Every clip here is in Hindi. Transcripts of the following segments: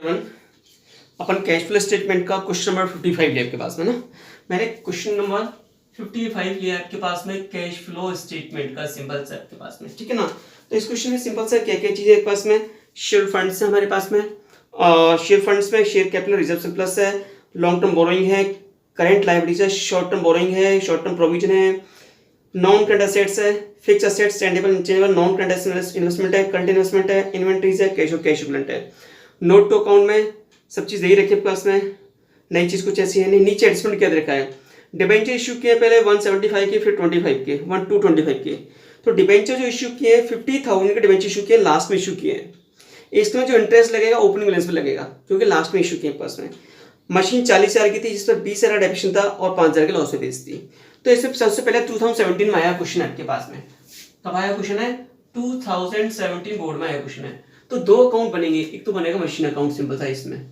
एवरीवन, अपन कैश फ्लो स्टेटमेंट का क्वेश्चन नंबर 55 लिया आपके पास में ना। मैंने क्वेश्चन नंबर 55 लिया आपके पास में कैश फ्लो स्टेटमेंट का सिंपल सा आपके पास में, ठीक है ना। तो इस क्वेश्चन में सिंपल सा क्या क्या चीजें आपके पास में, शेयर फंड्स है हमारे पास में, शेयर फंड्स में शेयर कैपिटल रिजर्व सरप्लस है, लॉन्ग टर्म बोरोइंग है, करेंट लायबिलिटीज है, शॉर्ट टर्म बोरोइंग है, शॉर्ट टर्म प्रोविजन है, नॉन करंट एसेट्स है, fix assets, tangible intangible, non current investment है, करंट इन्वेस्टमेंट है, इन्वेंटरीज है, कैश और कैश इक्विवेलेंट है। नोट टू अकाउंट में सब चीज़ यही रखी है पास में, नई चीज़ कुछ ऐसी है नहीं। नीचे एडजस्टमेंट क्या रखा है, डिबेंचर इशू किए पहले 175 के, फिर 25 के, 1225 के। तो डिबेंचर जो इशू किए हैं 50,000 के डिबेंचर इशू किए, लास्ट में इशू किए हैं। इसमें जो इंटरेस्ट लगेगा ओपनिंग बैलेंस पे लगेगा क्योंकि लास्ट में इशू किए पास में। मशीन 40,000 की थी जिस पर 20,000 डेप्रिसिएशन था और 5,000 के लॉस में बेच थी। तो इसमें सबसे पहले 2017 में आया क्वेश्चन आपके पास में। कब आया क्वेश्चन है? 2017 बोर्ड में आया क्वेश्चन है। तो दो अकाउंट बनेंगे, एक तो बनेगा मशीन अकाउंट सिंपल था, इसमें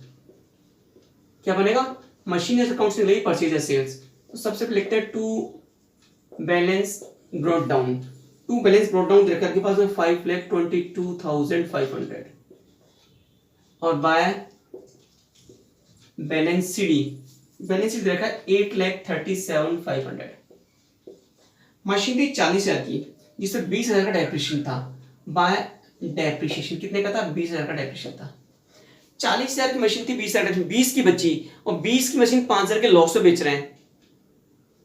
क्या बनेगा, मशीन अकाउंट से लेगी परचेज या सेल्स। तो सबसे पहले लिखते हैं to balance brought down. To balance brought down देखा आपके पास में 5,22,500 और by balance CD, balance CD देखा 8,37,500। मशीन थी 40,000 की जिसमें 20,000 का डेप्रिसिएशन था। बाय डेप्रिसिएशन कितने का था? 20,000 का डेप्रिसिएशन था। 40,000 की मशीन थी, 20,000 20 की बची और 20 की मशीन 5,000 के लॉस से बेच रहे हैं।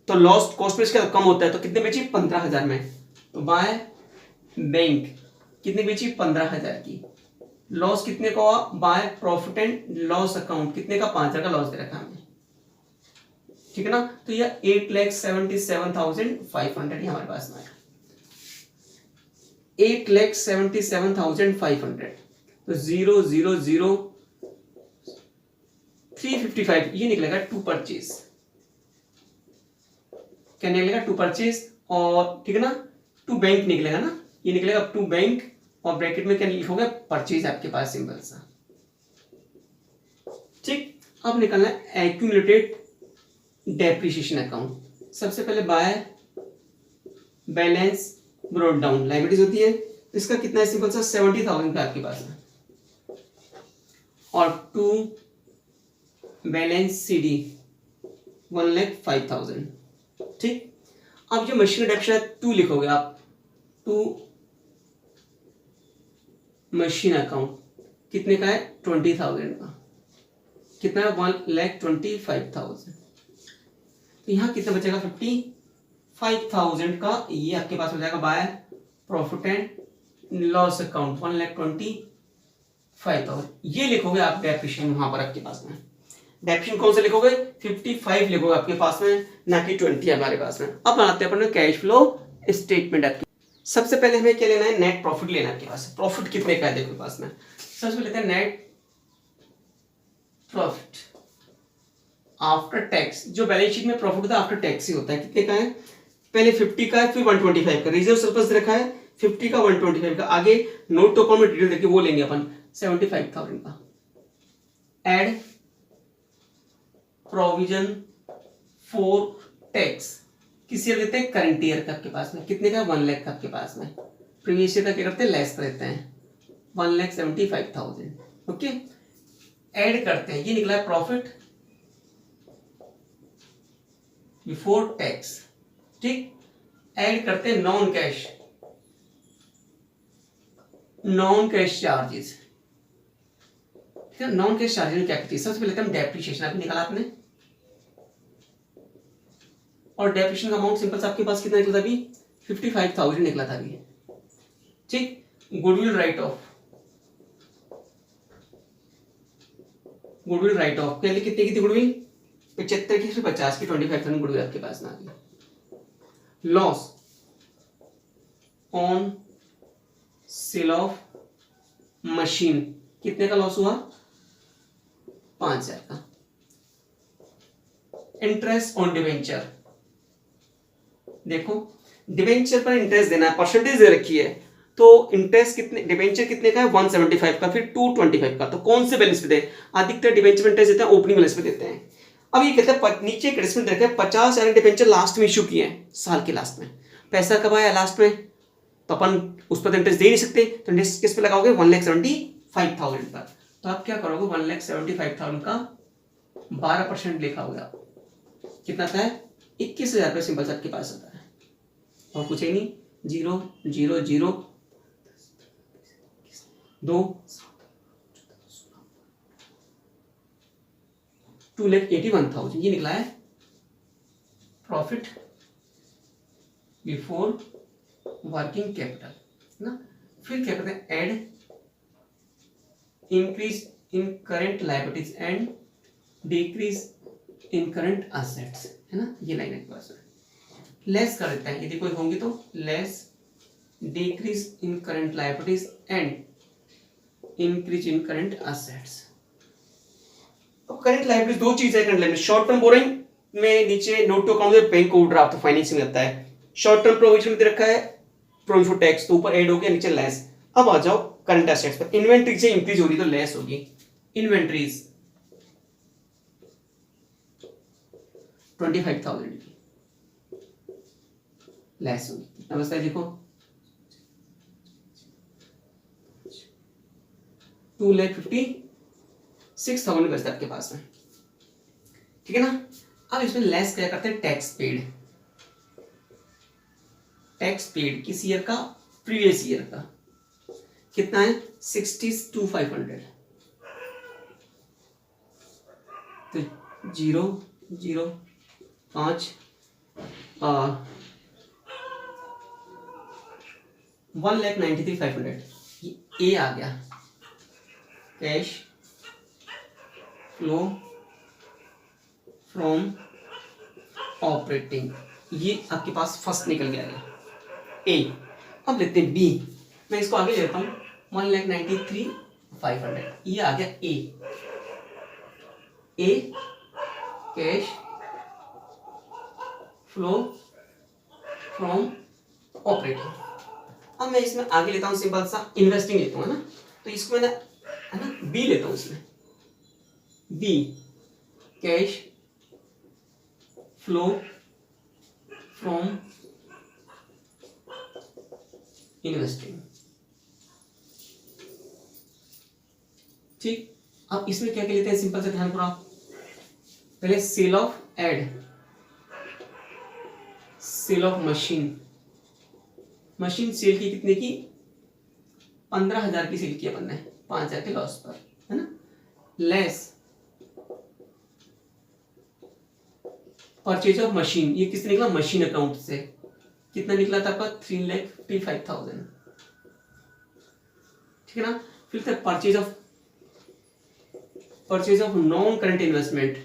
तो लॉस कॉस्ट पे इसका कम होता है, तो कितने बेची? 15,000 में। तो बाय बैंक कितने बेची? 15,000 की। लॉस कितने का हुआ? By profit and loss account कितने का? 5,000 का लॉस दे रखा हमने, ठीक है ना। तो यह 8,77,500 हमारे पास में आया, 8,77,500। तो 0,00355 ये निकलेगा टू परचेज। क्या निकलेगा? To purchase. और ठीक है ना, टू बैंक निकलेगा ना, ये निकलेगा टू बैंक और ब्रैकेट में क्या लिखोगे? परचेज आपके पास सिंपल सा, ठीक। अब निकलना है एक्यूमुलेटेड डेप्रिसिएशन अकाउंट। सबसे पहले by balance brought down liabilities होती है, इसका कितना है? सिंपल सा 70,000 का आपके पास है। और टू बैलेंस सीडी 1,05,000, ठीक। अब जो मशीन डेप्रिसिएशन है टू लिखोगे आप, टू मशीन अकाउंट कितने का है? 20,000 का। कितना है? 1,25,000। तो यहां कितना बचेगा? 55,000 का। ये आपके पास हो जाएगा by profit and loss account 1,25,000। ये लिखोगे आप डेप्रिसिएशन वहां पर आपके पास में। डेप्रिसिएशन कौन सा लिखोगे? 55 लिखोगे आपके पास में, ना कि 20 हमारे पास में। अब बनाते हैं अपन कैश फ्लो स्टेटमेंट आपकी। सबसे पहले हमें क्या लेना है? नेट प्रॉफिट लेना है आपके पास। प्रॉफिट कितने का है देखो पास में। सबसे पहले लेते हैं नेट प्रॉफिट आफ्टर टैक्स। जो बैलेंस शीट में प्रॉफिट होता है आफ्टर टैक्स ही होता है। कितने का है? पहले 50 का है, फिर 125 का। रिजर्व सरप्लस रखा है 50 का, 125 का। आगे नोट टू अकाउंट में डिटेल देखिए, वो लेंगे अपन 75,000 का। एड प्रोविजन फॉर टैक्स किस ईयर देते हैं? करंट ईयर का आपके पास में। कितने का? 1 लाख का आपके पास में। प्रीवियस ईयर का क्या करते हैं? लेस कर देते हैं, 1,75,000। ओके, ऐड करते हैं, ये निकला है प्रॉफिट बिफोर टैक्स, ठीक। ऐड करते हैं नॉन कैश चार्जेस, ठीक है। नॉन कैश चार्जेस में क्या करती है? सबसे पहले हम डेप्रिसिएशन अभी निकाला आपने, और डेप्रिसिएशन का अमाउंट सिंपल सा आपके पास कितना निकला था अभी? 55,000 निकला था अभी, ठीक। गुडविल राइट ऑफ, पहले कितने की थी गुडविल? 75 की, फिर 50 की, 25,000 गुडविल आपके पास ना आ गई। Loss on sale of machine कितने का लॉस हुआ? 5,000 का। इंटरेस्ट ऑन डिवेंचर, देखो डिवेंचर पर इंटरेस्ट देना है, परसेंटेज दे रखी है। तो इंटरेस्ट कितने, डिवेंचर कितने का है? 175 का, फिर 225 का। तो कौन से बैलेंस पे दे? अधिकतर डिवेंचर में इंटरेस्ट देते हैं ओपनिंग बैलेंस पे देते हैं। अब ये कहते हैं नीचे एक एडजस्टमेंट रखे 50,000 डिवेंचर लास्ट में इशू किए हैं, साल के लास्ट में। पैसा कब आया? लास्ट में। तो अपन उस पर इंटरेस्ट दे नहीं सकते, तो इंटरेस्ट किस पे लगाओगे? 1,75,000 पर। तो आप क्या करोगे, 1,75,000 का 12% लिखा होगा, कितना आता है 21,000 रुपये सिंपल सा आपके पास आता है, और कुछ ही नहीं, 0 0 0 2 2,81,000 ये निकला है प्रॉफिट बिफोर वर्किंग कैपिटल ना। फिर क्या करते हैं, add increase in current liabilities and decrease in current assets, है ना, ये लाइन आपके पास है। लेस कर देते हैं, यदि कोई होंगी तो less decrease in current liabilities and increase in current assets. अब करंट लायबिलिटीज दो चीज है current liability, short term borrowing में नीचे note to account bank overdraft financing आता है, शॉर्ट टर्म प्रोविजन दे रखा है प्रोविजन फॉर टैक्स, तो ऊपर ऐड हो गया, नीचे लेस। अब आ जाओ करंट एसेट्स पर, इन्वेंट्री से इंक्रीज हो रही तो लेस होगी, इन्वेंट्रीज 25,000 की लेस होगी, कितना बचता है देखो 2,56,000 बचता है आपके पास में, ठीक है ना। अब इसमें लेस क्या करते हैं, टैक्स पेड, टैक्स पेड किस ईयर का, प्रीवियस ईयर का, कितना है 62,500, तो 0 0 5 1,93,500 ये आ गया, कैश फ्लो फ्रॉम ऑपरेटिंग, ये आपके पास फर्स्ट निकल गया ए। अब लेते हैं बी, मैं इसको आगे लेता हूं 1,93,500 ये आ गया ए कैश फ्लो फ्रॉम ऑपरेटिंग। अब मैं इसमें आगे लेता हूं सिंपल सा इन्वेस्टिंग लेता हूं, है ना, तो इसको मैंने है ना बी लेता हूं, इसमें B cash flow from investing, ठीक। अब इसमें क्या लेते हैं सिंपल से ध्यान करो आप, पहले sale of sale of machine sale की कितने की 15,000 की सेल की अपन ने 5,000 के लॉस पर, है ना, लेस परचेज ऑफ मशीन, ये किससे निकला, मशीन अकाउंट से, कितना निकला था आपका 3,55,000, ठीक है ना। फिर से purchase of non current investment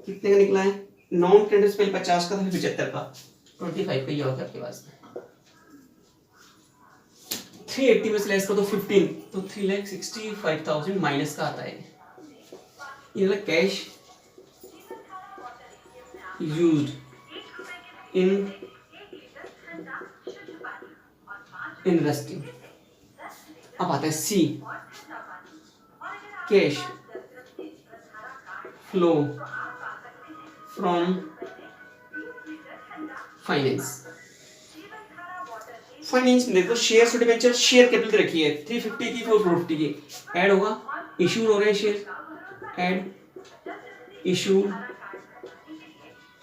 कितने का निकला है, नॉन करंट पहले 50 का था, फिर 75 का, 25 का ये हो गया आपके पास में। 380 में से लेस कर दो 15, तो 3,65,000 माइनस का आता है, ये कैश यूज्ड इन इन्वेस्टिंग। अब आता है सी कैश फ्लो फ्रॉम फाइनेंस में देखो शेयर डिबेंचर, शेयर कैपिटल रखी है 350 की 450 की, ऐड होगा, इश्यूड हो रहे हैं share, add issued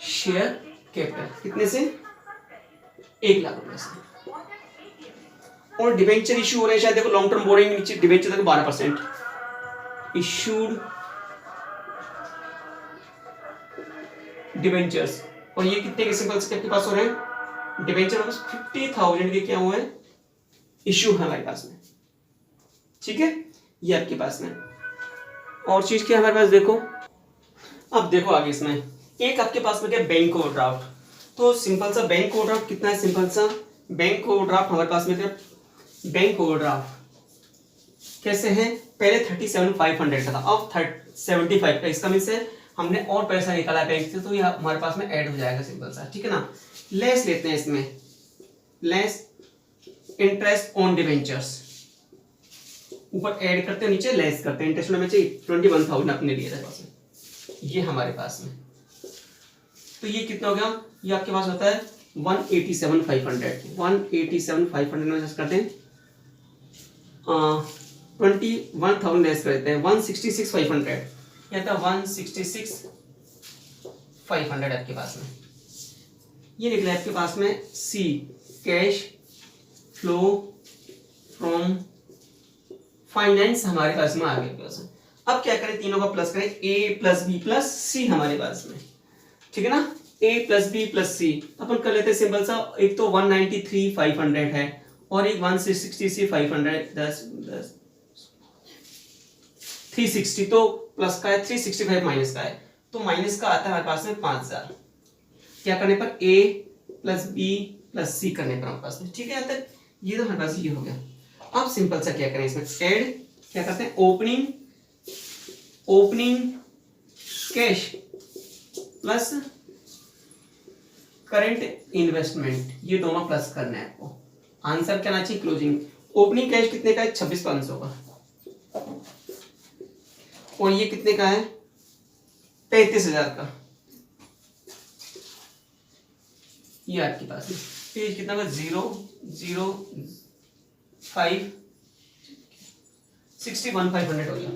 share capital कितने से 1 लाख रुपए से, और डिबेंचर इशू हो रहे हैं शायद देखो लॉन्ग टर्म बोरिंग नीचे डिबेंचर देखो 12%, इश्यूड डिबेंचर्स, और ये कितने के सिंपल से आपके पास हो रहे हैं, डिबेंचर 50,000 के क्या हुए हैं, इश्यू है हमारे पास में, ठीक है, ये आपके पास में। और चीज क्या हमारे पास देखो, अब देखो आगे इसमें एक आपके पास में क्या बैंक ओवरड्राफ्ट, तो सिंपल सा बैंक ओवरड्राफ्ट कितना है, सिंपल सा बैंक ओवरड्राफ्ट हमारे पास में क्या, बैंक ओवरड्राफ्ट कैसे है, पहले 37,500 का था, अब 75 का, इसका मीन्स है हमने और पैसा निकाला है बैंक से, तो यह हमारे पास में ऐड हो जाएगा सिंपल सा, ठीक है ना। लेस लेते हैं इसमें, लेस इंटरेस्ट ऑन डिबेंचर्स, ऊपर ऐड करते हैं नीचे लेस करते हैं, इंटरेस्ट में चाहिए 21,000 अपने लिए था पास में, ये हमारे पास में, तो ये कितना हो गया, ये आपके पास होता है 187,500 187,500 में एडजस्ट करते हैं 21,000 लेस कर देते हैं 166,500 या था 166,500 आपके पास में ये निकला आपके पास में सी कैश फ्लो फ्रॉम फाइनेंस हमारे पास में आ गया। अब क्या करें तीनों का प्लस करें a प्लस बी प्लस सी हमारे पास में ठीक है ना a प्लस बी प्लस सी अपन कर लेते हैं सिंपल सा एक तो 193,500 है और एक 166,500 10 360 तो प्लस का है 365 माइनस का है तो माइनस का आता है हमारे पास में 5,000 क्या करने पर a प्लस बी प्लस सी करने पर हमारे पास में ठीक है यहाँ तक ये तो हमारे पास ये हो गया। अब सिंपल सा क्या करें इसमें ऐड क्या करते हैं opening cash plus current investment ये दोनों प्लस करना है आपको आंसर क्या आना चाहिए क्लोजिंग ओपनिंग कैश कितने का है 26,500 का और ये कितने का है 35,000 का ये आपके पास है पेज कितना का 61,500 हो गया।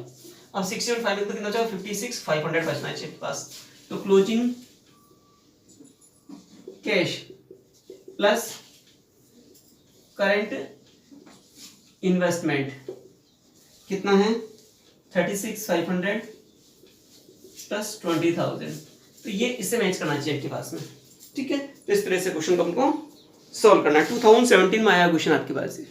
अब 61,500 तो कितना चाहिए 56,500 बचना चाहिए पास तो closing cash plus current investment कितना है 36,500 प्लस 20,000 तो ये इससे मैच करना चाहिए आपके पास में ठीक है। तो इस तरह से क्वेश्चन को हमको सॉल्व करना है 2017 में आया क्वेश्चन आपके पास से।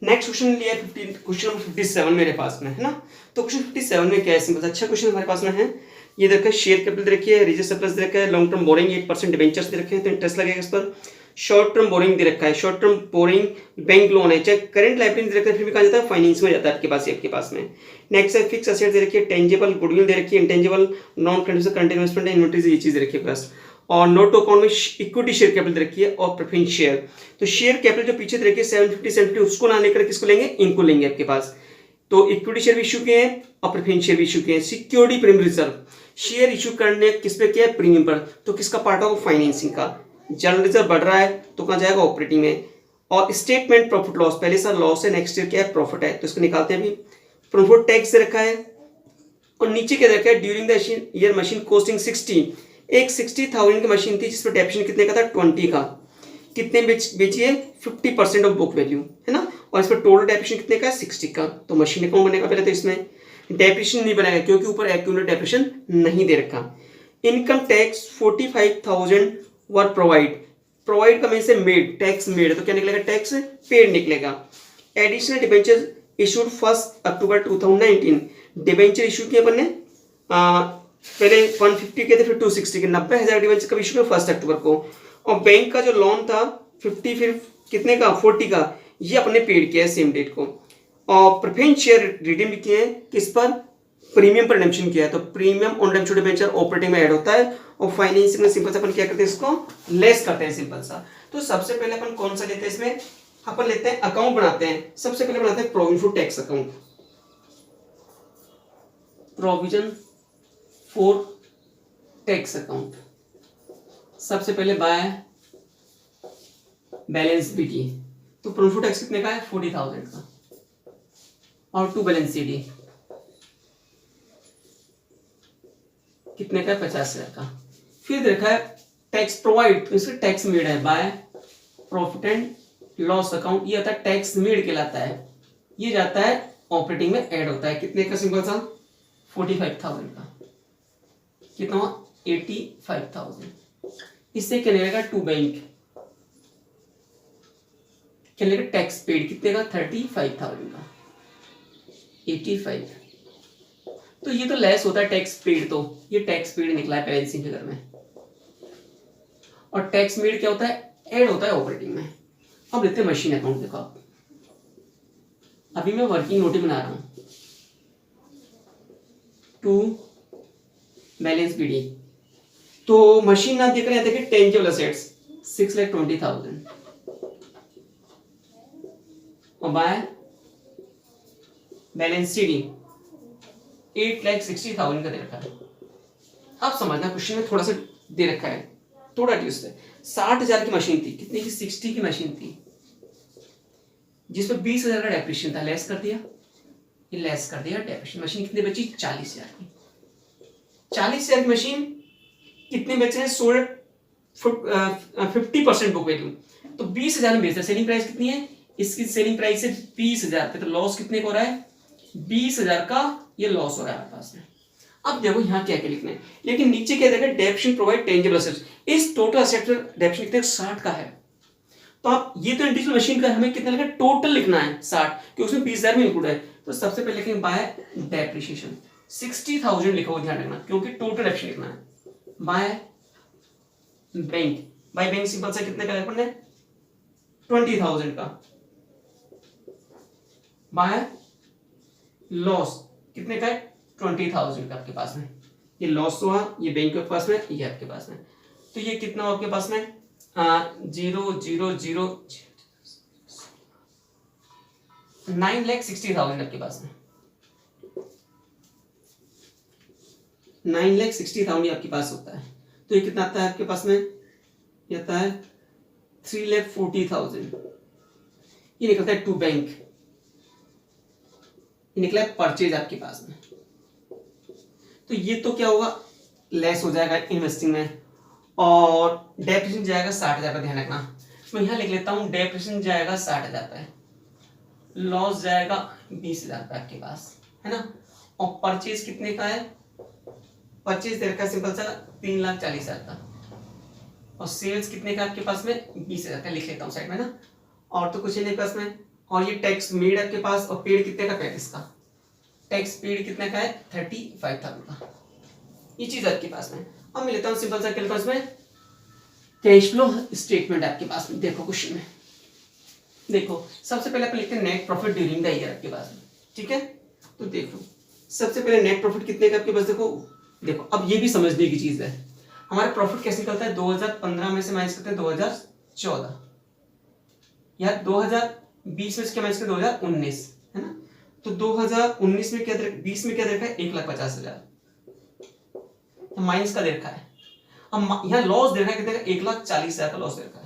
नेक्स्ट क्वेश्चन लिया 15 क्वेश्चन 57 मेरे पास में है ना तो क्वेश्चन 57 में क्या है सिंपल अच्छा क्वेश्चन हमारे पास में है ये देखिए शेयर कैपिटल दे रखी है रिजर्व सरप्लस दे रखा है लॉन्ग टर्म बोरिंग 8% डिबेंचर्स दे रखे हैं तो इंटरेस्ट लगेगा इस पर शॉर्ट टर्म बोरिंग दे रखा है short term boring bank loan है चाहे करंट लायबिलिटी दे रखा है फिर भी कहा जाता है फाइनेंस में जाता है आपके पास में। नेक्स्ट है फिक्स एसेट दे रखी है टेंजिबल गुडविल दे रखी है intangible non contribution current investment inventories ये चीज दे रखी है प्लस और नोट टू अकाउंट में इक्विटी शेयर कैपिटल दे रखी है और प्रेफरेंस शेयर तो शेयर कैपिटल जो पीछे दे रखी है 750 उसको ना लेकर किसको लेंगे इनको लेंगे आपके पास तो इक्विटी शेयर भी इशू किए हैं और प्रेफरेंस शेयर भी इशू किए हैं। Security premium reserve share issue करने किस पे किया है प्रीमियम पर तो किसका पार्ट होगा फाइनेंसिंग का जनरल रिजर्व बढ़ रहा है तो कहाँ जाएगा ऑपरेटिंग में और स्टेटमेंट प्रॉफिट लॉस पहले साल लॉस है नेक्स्ट ईयर क्या है प्रॉफिट है तो इसको निकालते हैं अभी प्रॉफिट टैक्स से रखा है और नीचे क्या रखा है during the year machine costing 60 एक 60,000 की मशीन थी जिसपे डेप्रिसिएशन कितने का था 20 का कितने बेची है 50% ऑफ बुक वैल्यू है ना और इस पर टोटल डेप्रिसिएशन कितने का है 60 का तो मशीन अकाउंट बनेगा पहले तो इसमें डेप्रिसिएशन नहीं बनाएगा क्योंकि ऊपर एक्यूमुलेट डेप्रिसिएशन नहीं दे रखा। इनकम टैक्स 45,000 वर प्रोवाइड का मीन से मेड टैक्स मेड तो क्या निकलेगा टैक्स पेड निकलेगा। एडिशनल डिबेंचर इशूड 1 अक्टूबर 2019 डिबेंचर इशू किए अपन ने पहले 150 के थे फिर 260 के 90,000 डिबेंचर कब इशू किया 1 अक्टूबर को और बैंक का जो लोन था 50 फिर कितने का 40 का ये अपने पेड किया है सेम डेट को और प्रेफरेंस शेयर रिडीम किए हैं किस पर प्रीमियम पर रिडेम्पशन किया है तो premium on redemption debenture operating में ऐड होता है और फाइनेंसिंग में सिंपल सा अपन क्या करते हैं इसको लेस करते हैं सिंपल सा। तो सबसे पहले अपन कौन सा लेते हैं इसमें अपन लेते हैं अकाउंट बनाते हैं सबसे पहले बनाते हैं provision for tax account provision for tax account सबसे पहले बाय बैलेंस बीटी तो प्रोविजन फॉर टैक्स कितने का है 40,000 का और टू बैलेंस सीडी कितने का 50,000 का फिर देखा है टैक्स प्रोवाइड तो इसका टैक्स मेड है by profit and loss account ये आता है टैक्स मेड कहलाता है ये जाता है ऑपरेटिंग में ऐड होता है कितने का सिंपल सा 45,000 का कितना 85,000 इससे क्या लगेगा टू बैंक क्या लगेगा टैक्स पेड कितने का 35,000 का 85 तो ये तो लेस होता है टैक्स पेड तो ये टैक्स पेड निकला है बैलेंसिंग फिगर में और टैक्स मेड क्या होता है ऐड होता है ऑपरेटिंग में। अब लेते हैं मशीन अकाउंट देखो आप अभी मैं वर्किंग नोट बना रहा हूं टू बैलेंस बीडी तो मशीन ना देख रहे हैं देखिए टेंजिबल असेट्स 6,20,000 और बाय बैलेंस सीडी 8,60,000 का दे रखा है। अब समझना क्वेश्चन में थोड़ा सा दे रखा है थोड़ा ट्विस्ट है 60,000 की मशीन थी, कितनी की 60 की मशीन थी, जिसमें 20,000 का डेप्रिसिएशन था, लेस कर दिया, ये लेस कर दिया डेप्रिसिएशन, मशीन कितनी बची 40,000 की। 40,000 की मशीन कितने बेचे हैं, सोल्ड 50% बुक वैल्यू, तो 20,000 में बेचा, सेलिंग प्राइस कितनी है, इसकी सेलिंग प्राइस है 20,000 पे, तो लॉस कितने को हो रहा है 20,000 का, ये लॉस हो रहा है हमारे पास में। अब देखो यहाँ क्या क्या लिखना है, लेकिन नीचे क्या देखा, डेप्रिसिएशन प्रोवाइड टेंजिबल एसेट्स, इस टोटल एसेट डेप्रिसिएशन कितने 60 का है, तो आप ये तो इंडिविजुअल मशीन का हमें कितना लिखना है, टोटल लिखना है 60, क्योंकि उसमें 20,000 में इंक्लूड है, तो सबसे पहले लिखेंगे बाय डेप्रिसिएशन 60,000 लिखो, ध्यान रखना, क्योंकि टोटल डेप्रिसिएशन लिखना है। By bank, by bank simple सा कितने का है 20,000 का। बाय लॉस कितने का है 20,000 का आपके पास में, ये लॉस हुआ, ये बैंक के पास में, ये आपके पास में, तो ये कितना हो आपके पास में 0,0,0 9,60,000 आपके पास में, 9,60,000 आपके पास होता है, तो ये कितना आता है आपके पास में, ये आता है 3,40,000, ये निकलता है टू बैंक, ये निकला है परचेज आपके पास में, तो ये तो क्या होगा लेस हो जाएगा इन्वेस्टिंग में, और डेप्रिसिएशन जाएगा 60,000 का, ध्यान रखना, मैं यहाँ लिख लेता हूँ डेप्रिसिएशन जाएगा 60,000 पे, लॉस जाएगा 20,000 पे आपके पास है ना, और परचेज कितने का है, परचेज दे रखा है सिंपल सा 3,40,000 का, और सेल्स कितने का आपके पास में 20,000 का, लिख लेता हूँ साइड में ना, और तो कुछ नहीं पास में, और ये टैक्स मेड आपके पास, और पेड कितने का 35 का, टैक्स पेड कितने का है 35,000 का, ये चीज आपके पास में। अब मैं लेता हूँ सिंपल सा कैलकुलस में कैश फ्लो स्टेटमेंट आपके पास में, देखो क्वेश्चन में, देखो सबसे पहले अपन लिखते हैं net profit during the year आपके पास में, ठीक है, तो देखो सबसे पहले नेट प्रॉफिट कितने का आपके पास, देखो अब ये भी समझने की चीज है, हमारा प्रॉफिट कैसे निकलता है 2015 में से माइनस करते हैं 2014, या 2020 में से क्या माइनस करते हैं 2019 है ना, तो 2019 में क्या 20 में क्या देखा है 1,50,000 माइनस का दे रखा है, अब यहाँ लॉस दे रखा है कितने का 1,40,000 का लॉस दे रखा है,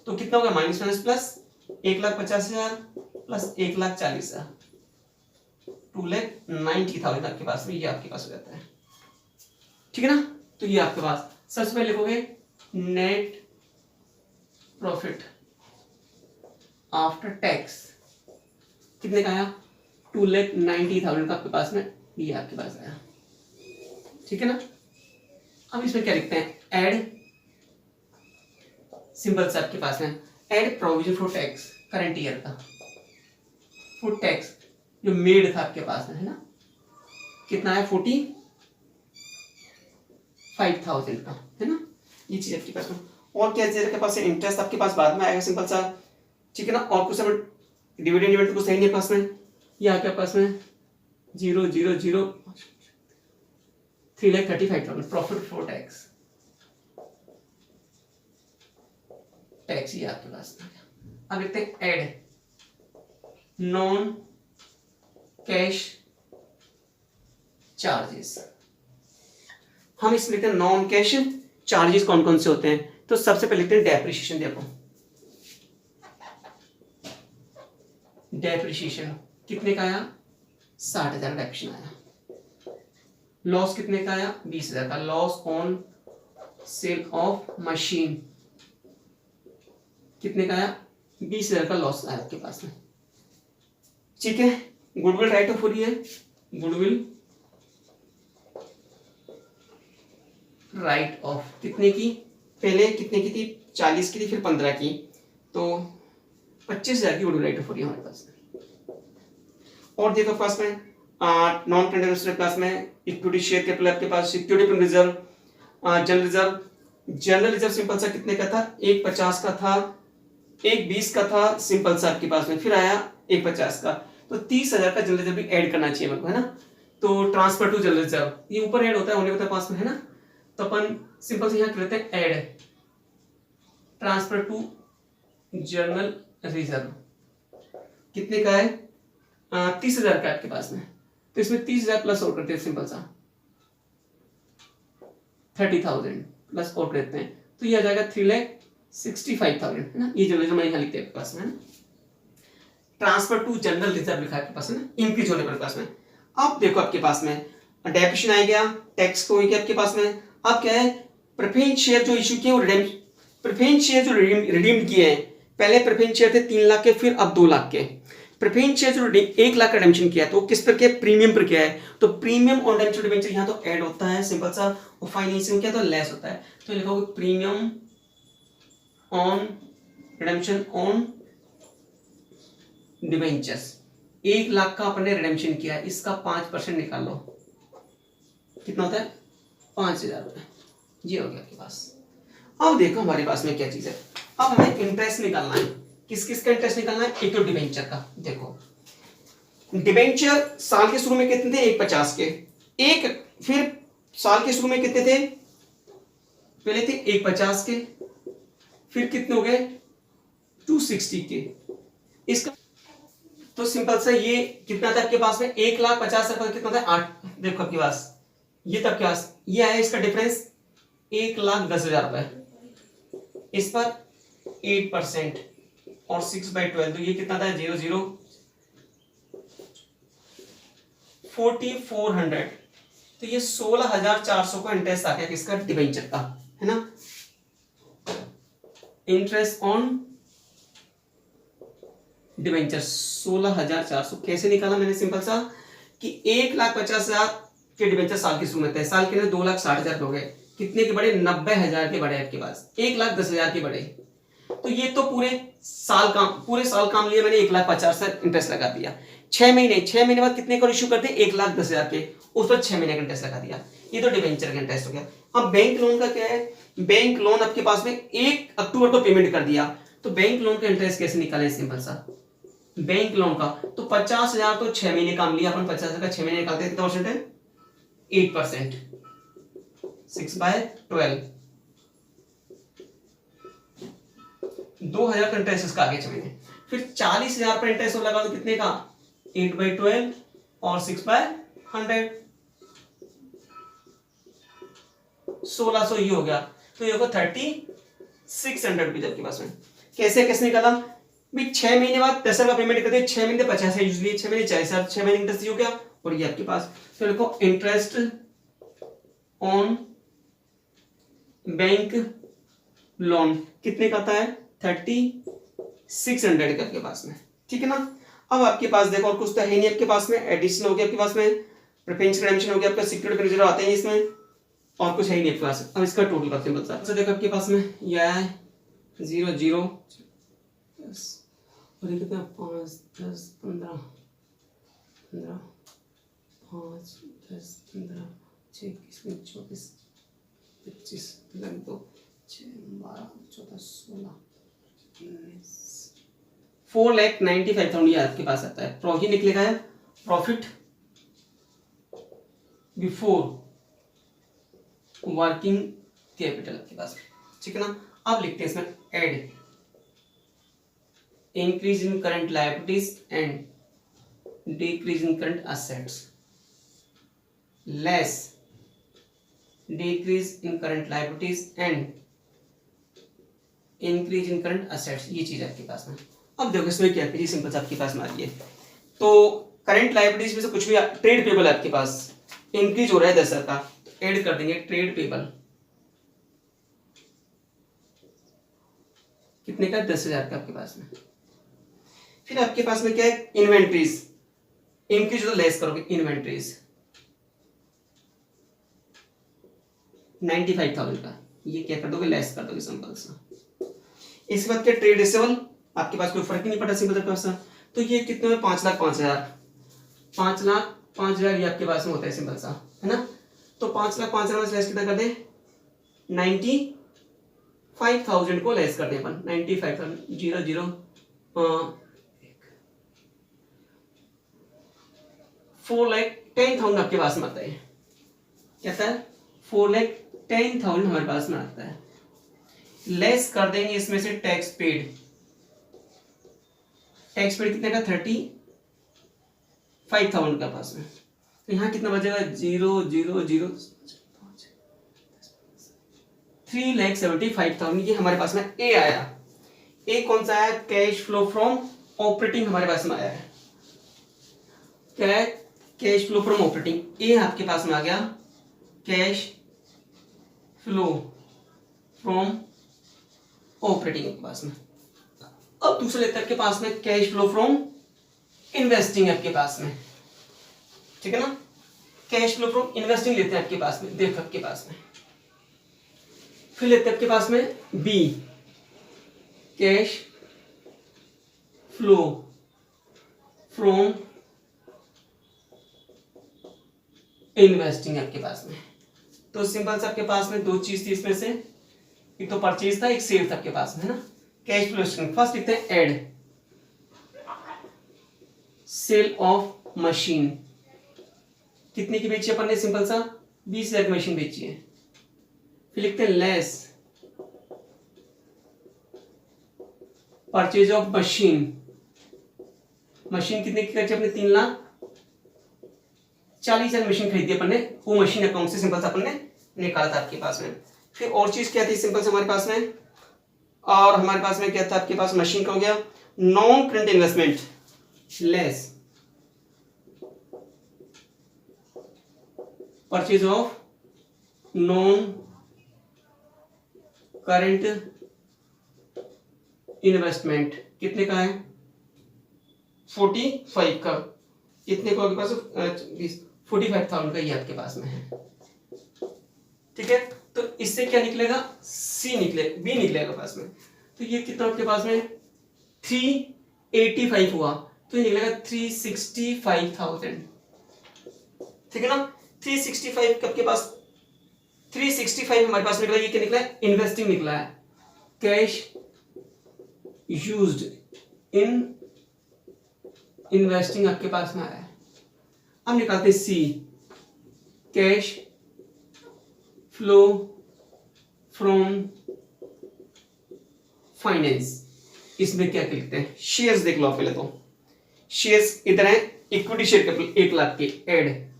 तो कितना हो गया माइनस माइनस प्लस 1,50,000 प्लस 1,40,000 2,90,000 आपके पास में, ये आपके पास हो जाता है, ठीक है ना, तो ये आपके पास सबसे पहले लिखोगे नेट प्रॉफिट आफ्टर टैक्स कितने का आया 2,90,000 का आपके पास में, ये आपके पास आया, ठीक है ना। अब इसमें क्या लिखते हैं ऐड सिंपल से आपके पास में add provision for tax current year का, फॉर टैक्स जो मेड था आपके पास में है ना, कितना है 45,000 का है ना, ये चीज आपके पास में, और क्या चीज आपके पास है इंटरेस्ट आपके पास बाद में आएगा सिंपल सा, ठीक है ना, और कुछ डिविडेंड डिविडेंड कुछ सही नहीं पास में, ये आपके पास में 0,0,0 3,35,000 प्रॉफिट फॉर टैक्स, टैक्स ये आपके पास में। अब लिखते हैं ऐड नॉन कैश चार्जेस, हम इसमें लिखते हैं नॉन कैश चार्जेस कौन कौन से होते हैं, तो सबसे पहले लिखते हैं डेप्रिसिएशन, देखो डेप्रिसिएशन कितने का आया 60,000 डेप्रिसिएशन आया, लॉस कितने का आया 20,000 का, loss on sale of machine कितने का आया 20,000 का लॉस आया आपके पास में, ठीक है। गुडविल राइट ऑफ हो रही है, गुडविल राइट ऑफ कितने की, पहले कितने की थी 40 की थी, फिर 15 की, तो 25,000 की गुडविल राइट ऑफ हो रही है हमारे पास में। और देखो पास में नॉन करेंट एसेट पास में इक्विटी शेयर कैपिटल आपके पास, security reserve, general reserve simple सा कितने का था 1,50 का था, 1,20 का था सिंपल सा आपके पास में, फिर आया 1,50 का, तो 30,000 का जनरल रिजर्व भी ऐड करना चाहिए मेरे को है ना, तो ट्रांसफर टू जनरल रिजर्व ये ऊपर ऐड होता है होने होता है पास में है ना, तो अपन सिंपल से यहाँ करते हैं add transfer to general reserve कितने का है 30,000 का आपके पास में, तो इसमें 30,000 प्लस और करते हैं सिंपल सा 30,000 बस और करते हैं तो ये आ जाएगा 3,65,000 है ना। ये जो मैं यहाँ लिखते हैं पास में है ना। ट्रांसफर टू जनरल रिजर्व लिखा है आपके पास है ना, इंक्रीज होने पर पास में। अब देखो आपके पास में डेप्रिसिएशन आ गया, टैक्स को गया आपके पास में। अब क्या है, प्रेफरेंस शेयर जो इशू किए वो प्रेफरेंस शेयर जो रिडीम किए हैं, पहले प्रेफरेंस शेयर थे 3 लाख के, फिर अब 2 लाख के। प्रेफरेंस शेयर जो 1 लाख का रिडेम्पशन किया है तो किस पर किया, प्रीमियम पर किया है। तो प्रीमियम ऑन रिडेम्पशन डिबेंचर यहाँ तो ऐड होता है सिंपल सा, और फाइनेंसिंग क्या तो लेस होता है। तो लिखोगे premium on redemption on debentures, 1 lakh का अपने रिडेम्पशन किया है, इसका 5% निकाल लो, कितना होता है 5,000 रुपए। ये हो गया आपके पास। अब देखो हमारे पास में क्या चीज है, अब हमें इंटरेस्ट निकालना है। किस किस का इंटरेस्ट निकालना है, एक तो डिबेंचर का। देखो डिबेंचर साल के शुरू में कितने थे, 150 के, एक फिर साल के शुरू में कितने थे, पहले थे 150 के, फिर कितने हो गए 260 के। इसका तो सिंपल सा ये कितना था आपके पास में, 1,50,000 कितना था 8। देखो आपके पास ये तब के पास ये आया, इसका डिफरेंस 1,10,000 रुपए, इस पर 8% और 6/12 तो ये कितना था 0 4,400। तो ये 16,400 का इंटरेस्ट आ गया किसका, डिबेंचर का है ना। इंटरेस्ट ऑन डिबेंचर 16,400 कैसे निकाला मैंने, सिंपल सा कि 1,50,000 के डिबेंचर साल की शुरू में थे, साल के लिए 2,60,000 हो गए, कितने के बड़े 90,000 के बड़े आपके पास, 1,10,000 के बड़े। तो ये तो पूरे साल काम लिए मैंने 1,50,000 से इंटरेस्ट लगा दिया। 6 महीने बाद कितने का इश्यू करते, 1,10,000 के, उस पर 6 महीने का इंटरेस्ट लगा दिया। ये तो डिबेंचर का इंटरेस्ट हो गया। अब बैंक लोन का क्या है, बैंक लोन आपके पास में 1 अक्टूबर को पेमेंट कर दिया, तो बैंक लोन का इंटरेस्ट कैसे निकाले, सिंपल सा बैंक लोन का तो 50,000 तो 6 महीने काम लिया अपन, 50,000 का 6 महीने निकालते हैं, कितना परसेंट है 8%, 6/12 2,000 का इंटरेस्ट इसका आगे 6 महीने। फिर 40,000 पर इंटरेस्ट लगा तो कितने का 8/12 और 6/100 1600 ये हो गया। तो ये होगा 3,600 रुपीज आपके पास में। कैसे कैसे निकाला भी, 6 महीने बाद 10,000 का पेमेंट करते, 6 महीने 50 है यूजली, 6 महीने 40,000, 6 महीने इंटरेस्ट हो गया, और ये आपके पास। तो देखो इंटरेस्ट ऑन बैंक लोन कितने का आता है 3,600 का आपके पास में, ठीक है ना। अब आपके पास देखो और कुछ तो है नहीं आपके पास में, एडिशन हो गया आपके पास में, प्रेफरेंस रिडेम्पशन हो गया आपका, सिक्योरिटी रिजर्व आते हैं इसमें, और कुछ है ही नहीं आपके पास। अब इसका टोटल करते हैं बता, अच्छा देखो आपके पास में यह है 0 और ये कितना 5 10 15 15 5 10 15 6 21 24 25 2 6 12 14 16 4,95,000 ये आपके पास आता है। प्रॉफिट निकलेगा है प्रॉफिट बिफोर वर्किंग कैपिटल आपके पास, ठीक है ना। अब लिखते हैं इसमें add increase in current liabilities and decrease in current assets, less decrease in current liabilities and increase in current assets, ये चीज आपके पास में। अब देखो इसमें क्या है, सिंपल आपके पास में आ रही है, तो करंट लायबिलिटीज में से कुछ भी ट्रेड पेबल है आपके पास, इंक्रीज हो रहा है 10,000 का, तो ऐड कर देंगे ट्रेड पेबल, कितने का 10,000 का आपके पास में। फिर आपके पास में क्या है, इन्वेंट्रीज, इंक्रीज तो लेस करोगे, इन्वेंट्रीज 95,000 का, ये क्या कर दोगे लेस कर दोगे सिंपल सा। इसके बाद क्या ट्रेड रिसीवेबल, आपके पास कोई फर्क ही नहीं पड़ा सिंपल सा, तो ये कितने में 5,05,000 5,05,000 ये आपके पास में होता है सिंपल सा, है ना। तो 5,05,000 लेस कितना कर दे 95,000 को लेस कर दे अपन, 95,000 0 4,10,000 आपके पास में आता है, क्या था 4,10,000 हमारे पास में आता है। लेस कर देंगे इसमें से टैक्स पेड, टैक्स पेड कितने का 35,000 का पास में, तो यहाँ कितना बचेगा 0 0 0 3,75,000 ये हमारे पास में ए आया। ए कौन सा है? कैश फ्लो फ्रॉम ऑपरेटिंग हमारे पास में आया है। क्या है? Cash flow from operating. ए आपके पास में आ गया कैश फ्लो फ्रॉम ऑपरेटिंग आपके पास में। अब दूसरा लेते हैं आपके पास में कैश फ्लो फ्रॉम इन्वेस्टिंग आपके पास में, ठीक है ना। कैश फ्लो फ्रॉम इन्वेस्टिंग लेते हैं आपके पास में, देखो आपके पास में। फिर लेते हैं आपके पास में B cash flow from investing आपके पास में। तो सिंपल से आपके पास में दो चीज थी इसमें से, एक तो परचेज था, एक सेल था आपके पास में, है ना। कैश फ्लो स्टेटमेंट फर्स्ट लिखते हैं एड सेल ऑफ मशीन। कितने की बेची अपन ने? सिंपल सा 20,000 की मशीन बेची है। फिर लिखते हैं less purchase of machine. Machine कितने की खर्चे अपने? 3,40,000 मशीन खरीदी अपन ने, वो मशीन अकाउंट से सिंपल सा अपन ने निकाला था आपके पास में। फिर और चीज क्या थी सिंपल से हमारे पास में, और हमारे पास में क्या था आपके पास? मशीन का हो गया non current investment less purchase of non current investment. कितने का है? 45 का। कितने को आपके पास? 45,000 का ये आपके पास में है, ठीक है। तो इससे क्या निकलेगा? सी निकले, बी निकलेगा पास में। तो ये कितना आपके पास में? 385 हुआ, तो ये निकलेगा 365,000, ठीक है ना। 365 कब के पास? 365 हमारे पास निकला, ये क्या निकला है? इन्वेस्टिंग निकला है। कैश यूज्ड इन इन्वेस्टिंग आपके पास में आया है। अब निकालते सी कैश फ्लो फ्रॉम फाइनेंस। इसमें क्या लिखते हैं? शेयर्स देख लो आप पहले तो। शेयर्स इधर है इक्विटी शेयर कैपिटल 1 लाख के, एड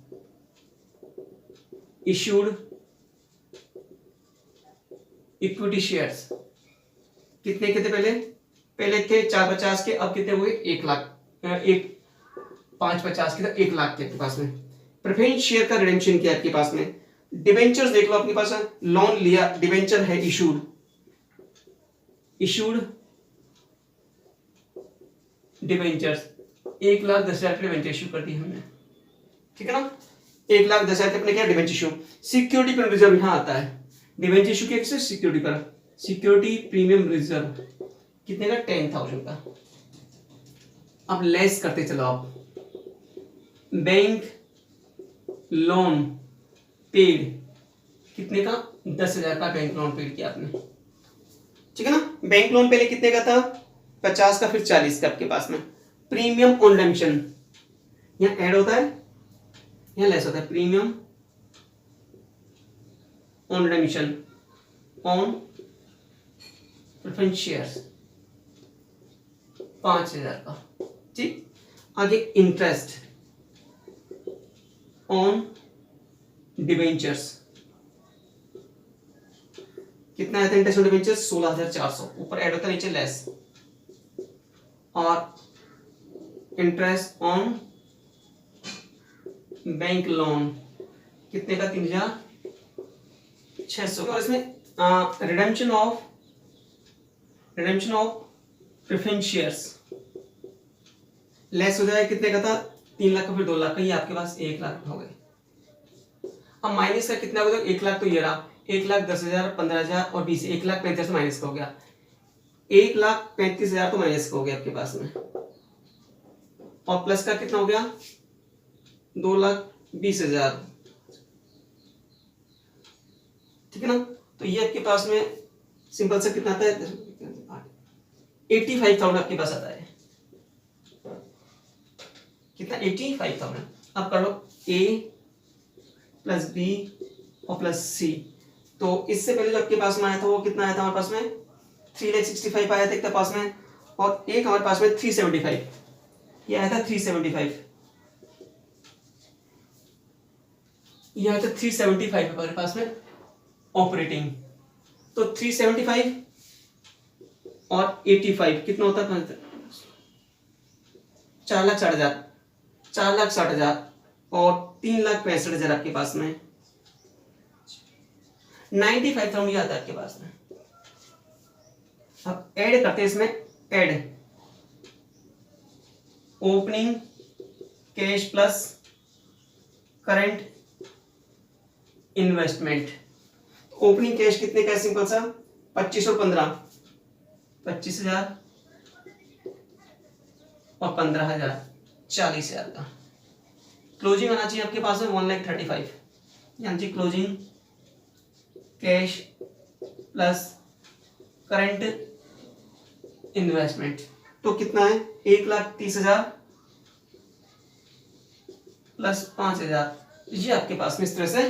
इश्यूड इक्विटी शेयर्स। कितने के थे पहले? पहले थे 450 के, अब कितने हुए? 1 लाख, 550 के, 1 लाख के आपके पास में। प्रेफरेंस शेयर का रिडेम्पशन किया आपके पास में। डिबेंचर्स देख लो आपके पास, लोन लिया, डिबेंचर है इशूड, इशूड डिबेंचर्स 1,10,000 के डिबेंचर इशू कर दी हमने, ठीक है ना। 1,10,000 के अपने क्या? Debenture issue. Security premium reserve यहां आता है। डिबेंचर इशू किया सिक्योरिटी पर, सिक्योरिटी प्रीमियम रिजर्व कितने का? 10,000 का। अब लेस करते चलो आप। बैंक लोन पेड कितने का? 10,000 का बैंक लोन पेड किया आपने, ठीक है ना। बैंक लोन पहले कितने का था? 50 का, फिर 40 का आपके पास में। प्रीमियम ऑन रिडेम्पशन यहां ऐड होता है, यहां लेस होता है। Premium on redemption on preference shares 5,000 का, ठीक। आगे इंटरेस्ट ऑन डिबेंचर्स कितना है? इंटरेस्ट ऑन डिबेंचर्स 16,400, ऊपर ऐड होता है, नीचे लेस। और इंटरेस्ट ऑन बैंक लोन कितने का? 3,600 का। और इसमें redemption of preference shares less हो जाए, कितने का था? 3 लाख का, फिर 2 लाख का, ये आपके पास 1 लाख हो गए। अब माइनस का कितना होगा? 1 लाख तो ये रहा, 1,10,000, 15,000 और 20, 1,35,000 माइनस का हो गया। 1,35,000 तो माइनस का हो गया आपके पास में, और प्लस का कितना हो गया? 2,20,000, ठीक है ना। तो ये आपके पास में सिंपल से कितना आता है? 85,000 आपके पास आता है। कितना? 85,000। अब कर लो A प्लस B और प्लस C। तो इससे पहले जो आपके पास में आया था वो कितना आया था हमारे पास में? 3,65,000 आया था एक पास में, और एक हमारे पास में 375, ये आया था 375, ये आया था 375 हमारे पास में ऑपरेटिंग, तो 375 और 85 कितना होता है? 4,60,000, 4,60,000 और 3,65,000 आपके पास में, 95,000 आता है आपके पास में। अब ऐड करते हैं इसमें, add opening cash plus current investment. Opening cash कितने का है? सिंपल सा 25 और 15, 25,000 और 15,000, 40,000 का। क्लोजिंग आना चाहिए आपके पास में 1,35,000, यानी closing cash plus current investment तो कितना है? 1,30,000 प्लस 5,000। ये आपके पास में इस तरह से